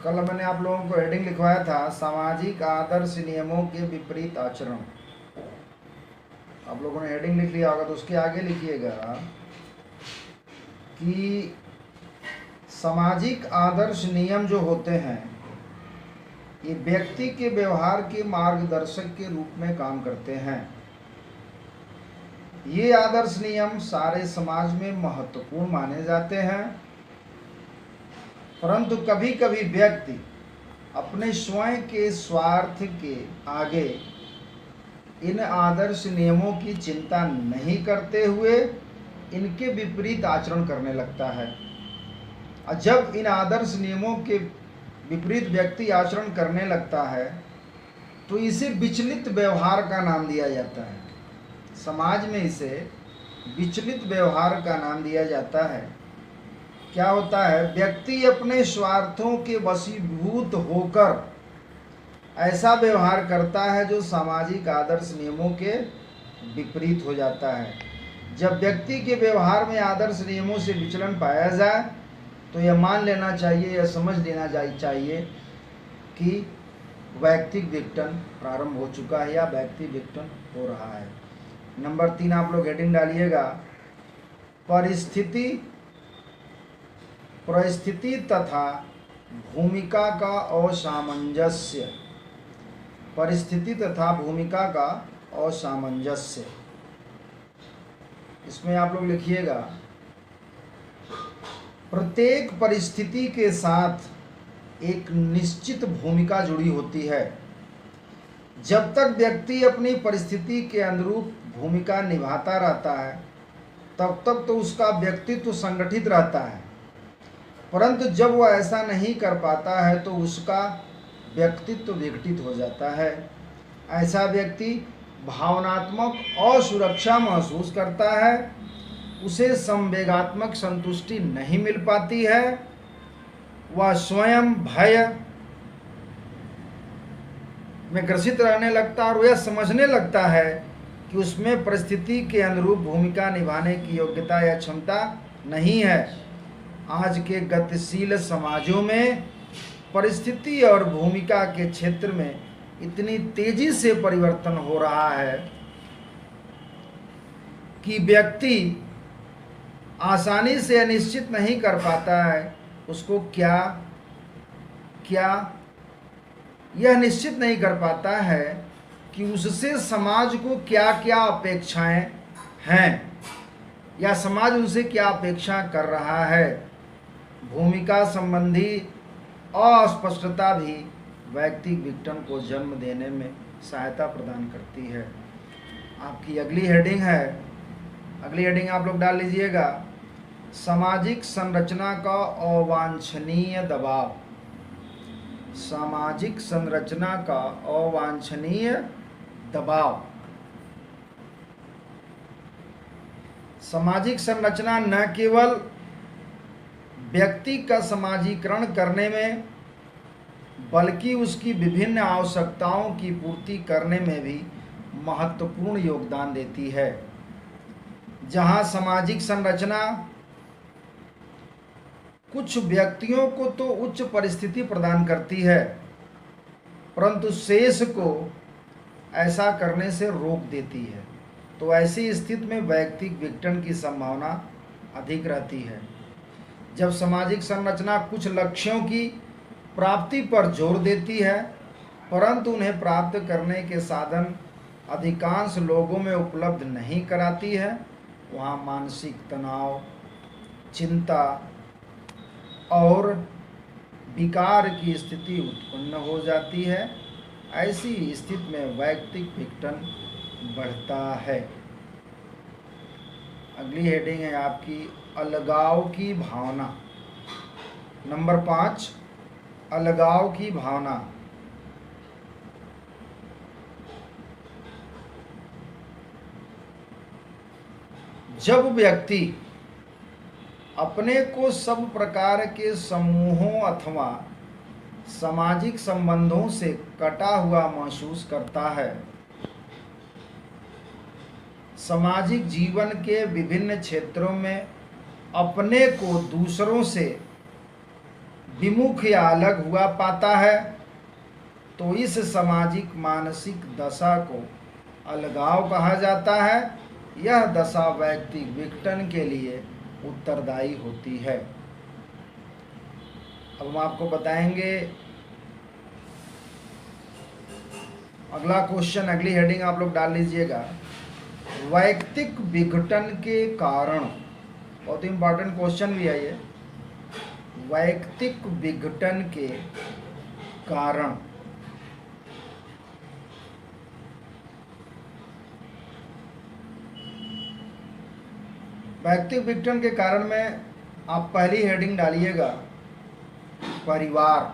कल मैंने आप लोगों को हेडिंग लिखवाया था सामाजिक आदर्श नियमों के विपरीत आचरण। आप लोगों ने हेडिंग लिख लिया होगा तो उसके आगे लिखिएगा कि सामाजिक आदर्श नियम जो होते हैं ये व्यक्ति के व्यवहार के मार्गदर्शक के रूप में काम करते हैं। ये आदर्श नियम सारे समाज में महत्वपूर्ण माने जाते हैं, परंतु कभी कभी व्यक्ति अपने स्वयं के स्वार्थ के आगे इन आदर्श नियमों की चिंता नहीं करते हुए इनके विपरीत आचरण करने लगता है। और जब इन आदर्श नियमों के विपरीत व्यक्ति आचरण करने लगता है तो इसे विचलित व्यवहार का नाम दिया जाता है। समाज में इसे विचलित व्यवहार का नाम दिया जाता है। क्या होता है, व्यक्ति अपने स्वार्थों के वशीभूत होकर ऐसा व्यवहार करता है जो सामाजिक आदर्श नियमों के विपरीत हो जाता है। जब व्यक्ति के व्यवहार में आदर्श नियमों से विचलन पाया जाए तो यह मान लेना चाहिए या समझ लेना चाहिए कि वैयक्तिक विघटन प्रारंभ हो चुका है या व्यक्ति विघटन हो रहा है। नंबर 3 आप लोग हेडिंग डालिएगा, परिस्थिति तथा भूमिका का असामंजस्य। परिस्थिति तथा भूमिका का असामंजस्य, इसमें आप लोग लिखिएगा, प्रत्येक परिस्थिति के साथ एक निश्चित भूमिका जुड़ी होती है। जब तक व्यक्ति अपनी परिस्थिति के अनुरूप भूमिका निभाता रहता है तब तक तो उसका व्यक्तित्व संगठित रहता है, परंतु जब वह ऐसा नहीं कर पाता है तो उसका व्यक्तित्व विघटित हो जाता है। ऐसा व्यक्ति भावनात्मक असुरक्षा महसूस करता है, उसे संवेगात्मक संतुष्टि नहीं मिल पाती है, वह स्वयं भय में ग्रसित रहने लगता है और वह समझने लगता है कि उसमें परिस्थिति के अनुरूप भूमिका निभाने की योग्यता या क्षमता नहीं है। आज के गतिशील समाजों में परिस्थिति और भूमिका के क्षेत्र में इतनी तेजी से परिवर्तन हो रहा है कि व्यक्ति आसानी से निश्चित नहीं कर पाता है उसको यह निश्चित नहीं कर पाता है कि उससे समाज को क्या क्या अपेक्षाएं हैं या समाज उनसे क्या अपेक्षा कर रहा है। भूमिका संबंधी अस्पष्टता भी वैयक्तिक विघटन को जन्म देने में सहायता प्रदान करती है। आपकी अगली हेडिंग है, अगली हेडिंग आप लोग डाल लीजिएगा, सामाजिक संरचना का अवांछनीय दबाव। सामाजिक संरचना का अवांछनीय दबाव। सामाजिक संरचना न केवल व्यक्ति का समाजीकरण करने में बल्कि उसकी विभिन्न आवश्यकताओं की पूर्ति करने में भी महत्वपूर्ण योगदान देती है। जहां सामाजिक संरचना कुछ व्यक्तियों को तो उच्च परिस्थिति प्रदान करती है परंतु शेष को ऐसा करने से रोक देती है, तो ऐसी स्थिति में वैयक्तिक विघटन की संभावना अधिक रहती है। जब सामाजिक संरचना कुछ लक्ष्यों की प्राप्ति पर जोर देती है परंतु उन्हें प्राप्त करने के साधन अधिकांश लोगों में उपलब्ध नहीं कराती है, वहाँ मानसिक तनाव, चिंता और विकार की स्थिति उत्पन्न हो जाती है। ऐसी स्थिति में वैयक्तिक विघटन बढ़ता है। अगली हेडिंग है आपकी अलगाव की भावना। नंबर 5, अलगाव की भावना। जब व्यक्ति अपने को सब प्रकार के समूहों अथवा सामाजिक संबंधों से कटा हुआ महसूस करता है, सामाजिक जीवन के विभिन्न क्षेत्रों में अपने को दूसरों से विमुख या अलग हुआ पाता है, तो इस सामाजिक मानसिक दशा को अलगाव कहा जाता है। यह दशा व्यक्ति विघटन के लिए उत्तरदायी होती है। अब हम आपको बताएंगे अगला क्वेश्चन, अगली हेडिंग आप लोग डाल लीजिएगा, वैयक्तिक विघटन के कारण। बहुत इंपॉर्टेंट क्वेश्चन भी है ये, वैयक्तिक विघटन के कारण। वैयक्तिक विघटन के कारण में आप पहली हेडिंग डालिएगा परिवार।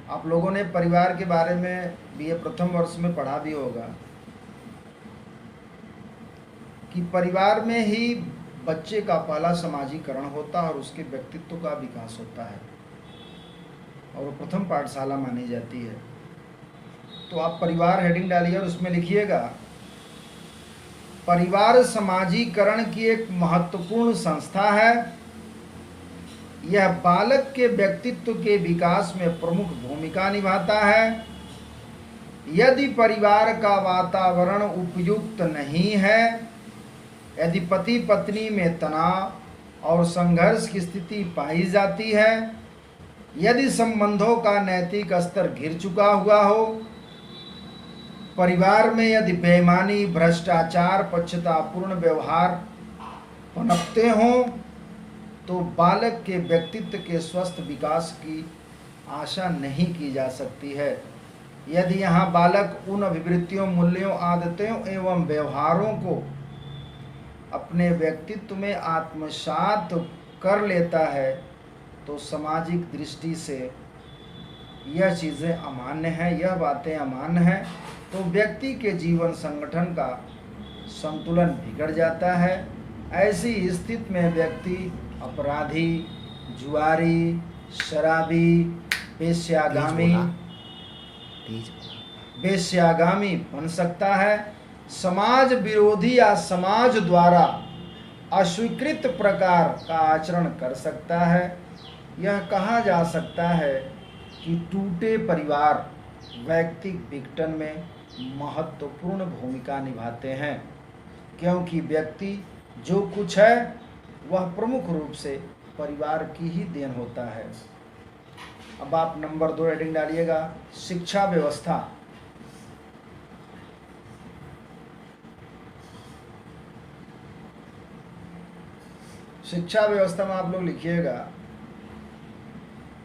आप लोगों ने परिवार के बारे में बीए प्रथम वर्ष में पढ़ा भी होगा कि परिवार में ही बच्चे का पहला समाजीकरण होता है और उसके व्यक्तित्व का विकास होता है और वो प्रथम पाठशाला मानी जाती है। तो आप परिवार हेडिंग डालिए और उसमें लिखिएगा, परिवार समाजीकरण की एक महत्वपूर्ण संस्था है। यह बालक के व्यक्तित्व के विकास में प्रमुख भूमिका निभाता है। यदि परिवार का वातावरण उपयुक्त नहीं है, यदि पति पत्नी में तनाव और संघर्ष की स्थिति पाई जाती है, यदि संबंधों का नैतिक स्तर गिर चुका हुआ हो, परिवार में यदि बेईमानी, भ्रष्टाचार, पक्षतापूर्ण व्यवहार पनपते हों, तो बालक के व्यक्तित्व के स्वस्थ विकास की आशा नहीं की जा सकती है। यदि यहाँ बालक उन अभिवृत्तियों, मूल्यों, आदतों एवं व्यवहारों को अपने व्यक्तित्व में आत्मसात कर लेता है, तो सामाजिक दृष्टि से यह चीज़ें अमान्य हैं, यह बातें अमान्य हैं, तो व्यक्ति के जीवन संगठन का संतुलन बिगड़ जाता है। ऐसी स्थिति में व्यक्ति अपराधी, जुआरी, शराबी, वेश्यागामी बन सकता है। समाज विरोधी या समाज द्वारा अस्वीकृत प्रकार का आचरण कर सकता है। यह कहा जा सकता है कि टूटे परिवार वैयक्तिक विघटन में महत्वपूर्ण भूमिका निभाते हैं, क्योंकि व्यक्ति जो कुछ है वह प्रमुख रूप से परिवार की ही देन होता है। अब आप नंबर 2 हेडिंग डालिएगा, शिक्षा व्यवस्था। शिक्षा व्यवस्था में आप लोग लिखिएगा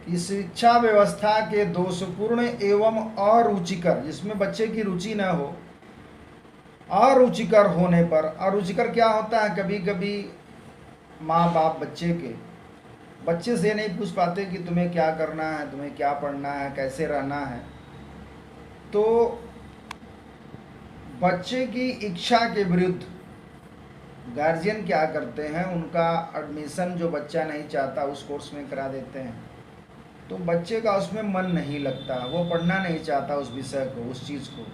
कि शिक्षा व्यवस्था के दोषपूर्ण एवं अरुचिकर, जिसमें बच्चे की रुचि न हो, अरुचिकर होने पर, अरुचिकर क्या होता है, कभी कभी माँ बाप बच्चे से नहीं पूछ पाते कि तुम्हें क्या करना है, तुम्हें क्या पढ़ना है, कैसे रहना है। तो बच्चे की इच्छा के विरुद्ध गार्जियन क्या करते हैं, उनका एडमिशन जो बच्चा नहीं चाहता उस कोर्स में करा देते हैं। तो बच्चे का उसमें मन नहीं लगता, वो पढ़ना नहीं चाहता उस विषय को, उस चीज़ को,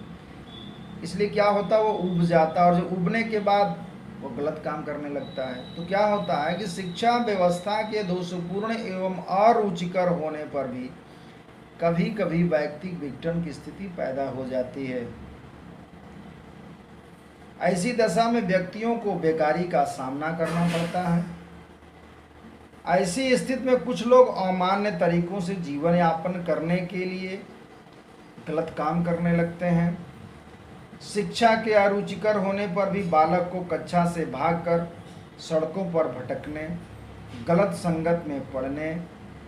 इसलिए क्या होता है, वो उब जाता है और जो उबने के बाद वो गलत काम करने लगता है। तो क्या होता है कि शिक्षा व्यवस्था के दोषपूर्ण एवं अरुचिकर होने पर भी कभी कभी वैयक्तिक विघटन की स्थिति पैदा हो जाती है। ऐसी दशा में व्यक्तियों को बेकारी का सामना करना पड़ता है। ऐसी स्थिति में कुछ लोग अमान्य तरीकों से जीवन यापन करने के लिए गलत काम करने लगते हैं। शिक्षा के अरुचिकर होने पर भी बालक को कक्षा से भागकर सड़कों पर भटकने, गलत संगत में पड़ने,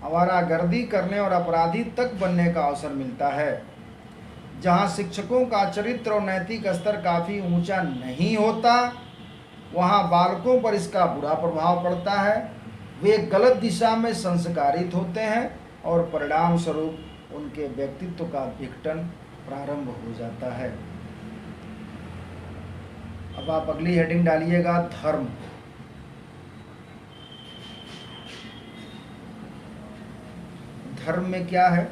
आवारागर्दी करने और अपराधी तक बनने का अवसर मिलता है। जहाँ शिक्षकों का चरित्र और नैतिक स्तर काफ़ी ऊंचा नहीं होता, वहाँ बालकों पर इसका बुरा प्रभाव पड़ता है। वे गलत दिशा में संस्कारित होते हैं और परिणाम स्वरूप उनके व्यक्तित्व का विघटन प्रारंभ हो जाता है। अब आप अगली हेडिंग डालिएगा, धर्म। धर्म में क्या है,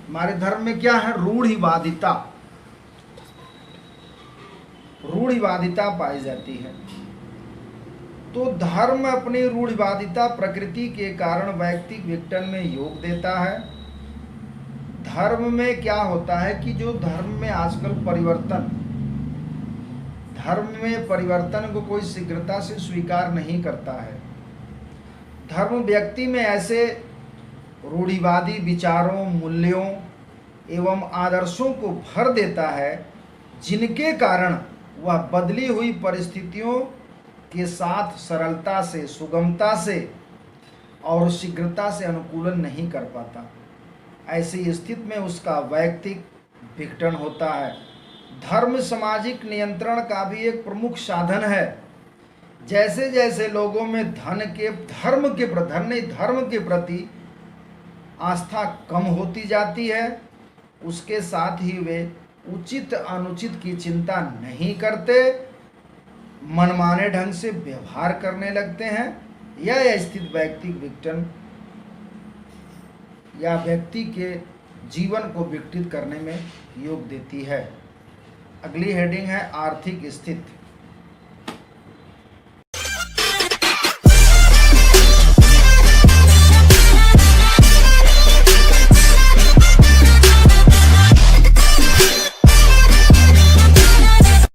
हमारे धर्म में क्या है, रूढ़िवादिता। रूढ़िवादिता पाई जाती है। तो धर्म अपनी रूढ़िवादिता प्रकृति के कारण वैयक्तिक विघटन में योग देता है। धर्म में क्या होता है कि जो धर्म में आजकल धर्म में परिवर्तन को कोई शीघ्रता से स्वीकार नहीं करता है। धर्म व्यक्ति में ऐसे रूढ़िवादी विचारों, मूल्यों एवं आदर्शों को भर देता है जिनके कारण वह बदली हुई परिस्थितियों के साथ सरलता से, सुगमता से और शीघ्रता से अनुकूलन नहीं कर पाता। ऐसी स्थिति में उसका वैयक्तिक विघटन होता है। धर्म सामाजिक नियंत्रण का भी एक प्रमुख साधन है। जैसे जैसे लोगों में धर्म के प्रति आस्था कम होती जाती है, उसके साथ ही वे उचित अनुचित की चिंता नहीं करते, मनमाने ढंग से व्यवहार करने लगते हैं। यह स्थिति वैयक्तिक विघटन या व्यक्ति के जीवन को विघटित करने में योग देती है। अगली हेडिंग है आर्थिक स्थिति।